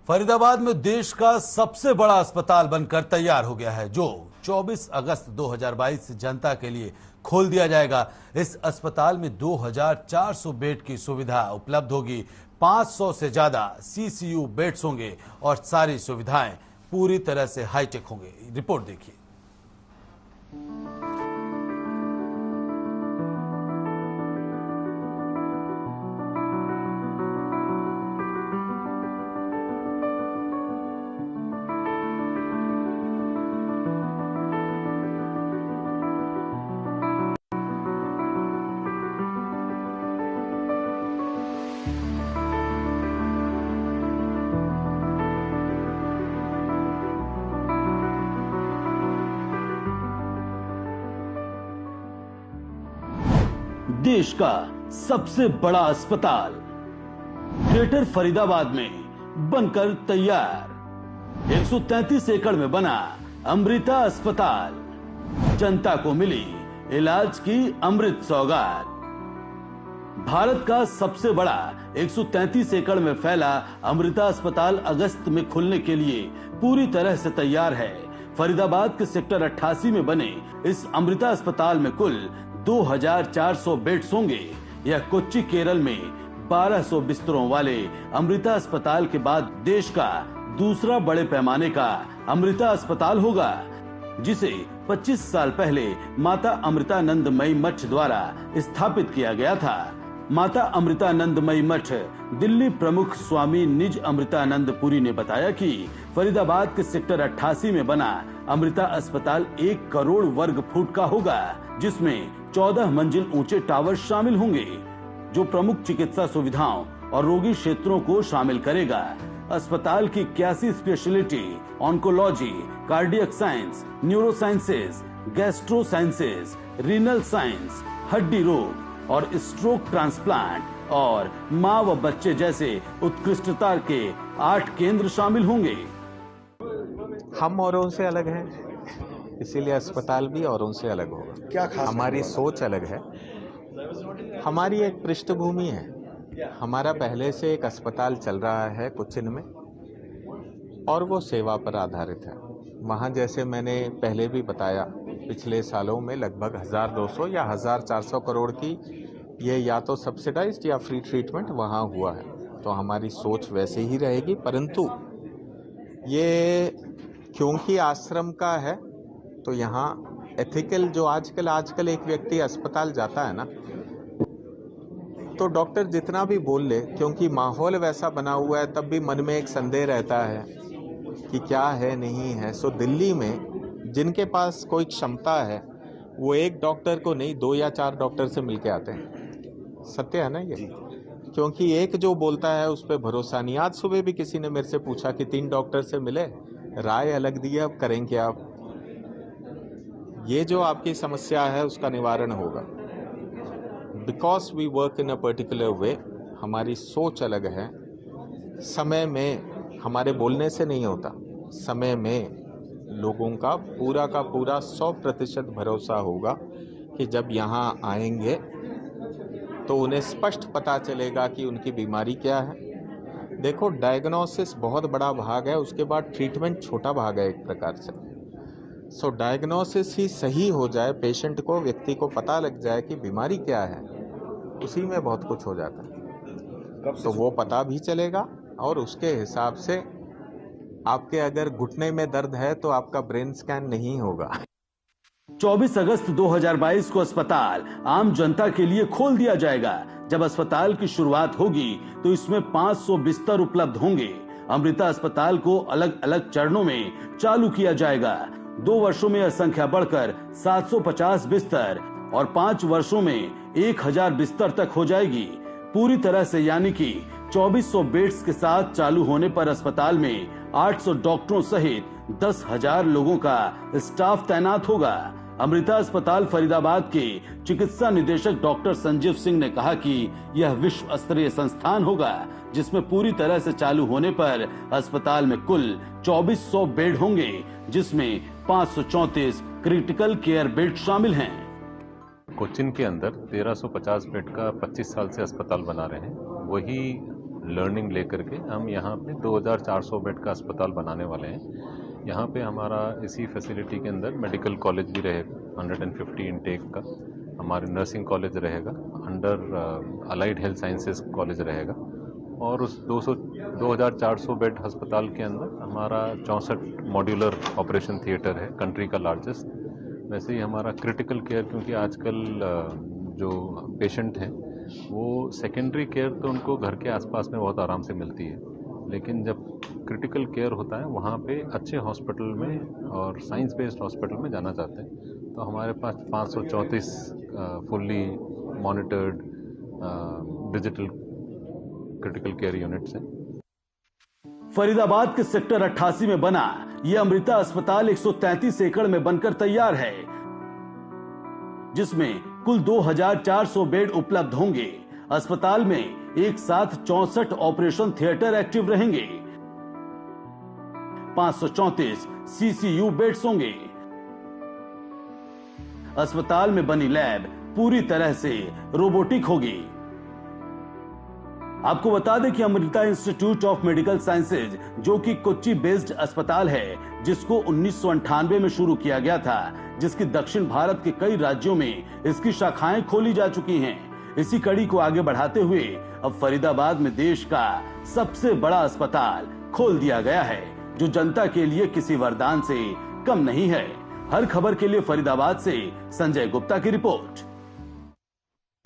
फरीदाबाद में देश का सबसे बड़ा अस्पताल बनकर तैयार हो गया है, जो 24 अगस्त 2022 से जनता के लिए खोल दिया जाएगा। इस अस्पताल में 2400 बेड की सुविधा उपलब्ध होगी। 500 से ज्यादा सीसीयू बेड्स होंगे और सारी सुविधाएं पूरी तरह से हाईटेक होंगे। रिपोर्ट देखिए। देश का सबसे बड़ा अस्पताल ग्रेटर फरीदाबाद में बनकर तैयार। 133 एकड़ में बना अमृता अस्पताल, जनता को मिली इलाज की अमृत सौगात। भारत का सबसे बड़ा 133 एकड़ में फैला अमृता अस्पताल अगस्त में खुलने के लिए पूरी तरह से तैयार है। फरीदाबाद के सेक्टर 88 में बने इस अमृता अस्पताल में कुल 2400 बेड्स होंगे। यह कोच्चि केरल में 1200 बिस्तरों वाले अमृता अस्पताल के बाद देश का दूसरा बड़े पैमाने का अमृता अस्पताल होगा, जिसे 25 साल पहले माता अमृतानंदमयी मठ द्वारा स्थापित किया गया था। माता अमृतानंदमयी मठ दिल्ली प्रमुख स्वामी निज अमृतानंदपुरी ने बताया कि फरीदाबाद के सेक्टर 88 में बना अमृता अस्पताल 1 करोड़ वर्ग फुट का होगा, जिसमें 14 मंजिल ऊंचे टावर शामिल होंगे, जो प्रमुख चिकित्सा सुविधाओं और रोगी क्षेत्रों को शामिल करेगा। अस्पताल की 81 speciality oncology, cardiac science, neuro sciences, gastro sciences, renal science, हड्डी रोग और स्ट्रोक ट्रांसप्लांट और माँ व बच्चे जैसे उत्कृष्टता के 8 केंद्र शामिल होंगे। हम औरों से अलग हैं, इसीलिए अस्पताल भी औरों से अलग होगा। क्या खास हमारी सोच अलग है। हमारी एक पृष्ठभूमि है। हमारा पहले से एक अस्पताल चल रहा है कोच्चिन में और वो सेवा पर आधारित है। वहाँ जैसे मैंने पहले भी बताया, पिछले सालों में लगभग 1200 या 1400 करोड़ की ये या तो सब्सिडाइज्ड या फ्री ट्रीटमेंट वहाँ हुआ है। तो हमारी सोच वैसे ही रहेगी, परंतु ये क्योंकि आश्रम का है तो यहाँ एथिकल जो आजकल एक व्यक्ति अस्पताल जाता है ना, तो डॉक्टर जितना भी बोल ले, क्योंकि माहौल वैसा बना हुआ है, तब भी मन में एक संदेह रहता है कि क्या है नहीं है। सो दिल्ली में जिनके पास कोई क्षमता है वो एक डॉक्टर को नहीं 2 या 4 डॉक्टर से मिलके आते हैं। सत्य है ना ये? क्योंकि एक जो बोलता है उस पर भरोसा नहीं। आज सुबह भी किसी ने मेरे से पूछा कि 3 डॉक्टर से मिले, राय अलग दी, अब करेंगे आप। ये जो आपकी समस्या है उसका निवारण होगा। Because we work in a particular way, हमारी सोच अलग है। समय में हमारे बोलने से नहीं होता, समय में लोगों का पूरा 100% भरोसा होगा कि जब यहाँ आएंगे तो उन्हें स्पष्ट पता चलेगा कि उनकी बीमारी क्या है। देखो, डायग्नोसिस बहुत बड़ा भाग है, उसके बाद ट्रीटमेंट छोटा भाग है एक प्रकार से। सो डायग्नोसिस ही सही हो जाए, पेशेंट को, व्यक्ति को पता लग जाए कि बीमारी क्या है, उसी में बहुत कुछ हो जाता है। तो वो पता भी चलेगा और उसके हिसाब से आपके अगर घुटने में दर्द है तो आपका ब्रेन स्कैन नहीं होगा। 24 अगस्त 2022 को अस्पताल आम जनता के लिए खोल दिया जाएगा। जब अस्पताल की शुरुआत होगी तो इसमें 500 बिस्तर उपलब्ध होंगे। अमृता अस्पताल को अलग अलग चरणों में चालू किया जाएगा। 2 वर्षों में यह संख्या बढ़कर 750 बिस्तर और 5 वर्षों में 1000 बिस्तर तक हो जाएगी। पूरी तरह से, यानी कि 2400 बेड्स के साथ चालू होने पर अस्पताल में 800 डॉक्टरों सहित 10,000 लोगों का स्टाफ तैनात होगा। अमृता अस्पताल फरीदाबाद के चिकित्सा निदेशक डॉक्टर संजीव सिंह ने कहा कि यह विश्व स्तरीय संस्थान होगा, जिसमें पूरी तरह से चालू होने पर अस्पताल में कुल 2400 बेड होंगे, जिसमें 534 क्रिटिकल केयर बेड शामिल हैं। कोच्चिन के अंदर 1350 बेड का 25 साल से अस्पताल बना रहे हैं। वही लर्निंग लेकर के हम यहाँ पे 2400 बेड का अस्पताल बनाने वाले हैं। यहाँ पे हमारा इसी फैसिलिटी के अंदर मेडिकल कॉलेज भी रहेगा, 150 इनटेक का, हमारे नर्सिंग कॉलेज रहेगा, under allied health sciences college रहेगा, और उस 2400 बेड अस्पताल के अंदर हमारा 64 मॉड्यूलर ऑपरेशन थिएटर है, कंट्री का लार्जेस्ट। वैसे ही हमारा क्रिटिकल केयर, क्योंकि आजकल जो पेशेंट हैं वो सेकेंडरी केयर तो उनको घर के आसपास में बहुत आराम से मिलती है, लेकिन जब क्रिटिकल केयर होता है वहाँ पे अच्छे हॉस्पिटल में और साइंस बेस्ड हॉस्पिटल में जाना चाहते हैं। तो हमारे पास 534 fully monitored digital critical care units हैं। फरीदाबाद के सेक्टर 88 में बना यह अमृता अस्पताल 133 एकड़ में बनकर तैयार है, जिसमें कुल 2400 बेड उपलब्ध होंगे। अस्पताल में एक साथ 64 ऑपरेशन थिएटर एक्टिव रहेंगे, 534 सीसीयू बेड्स होंगे। अस्पताल में बनी लैब पूरी तरह से रोबोटिक होगी। आपको बता दें कि Amrita institute of medical sciences, जो कि कोच्चि बेस्ड अस्पताल है, जिसको 1998 में शुरू किया गया था, जिसकी दक्षिण भारत के कई राज्यों में इसकी शाखाएं खोली जा चुकी हैं। इसी कड़ी को आगे बढ़ाते हुए अब फरीदाबाद में देश का सबसे बड़ा अस्पताल खोल दिया गया है, जो जनता के लिए किसी वरदान से कम नहीं है। हर खबर के लिए फरीदाबाद से संजय गुप्ता की रिपोर्ट।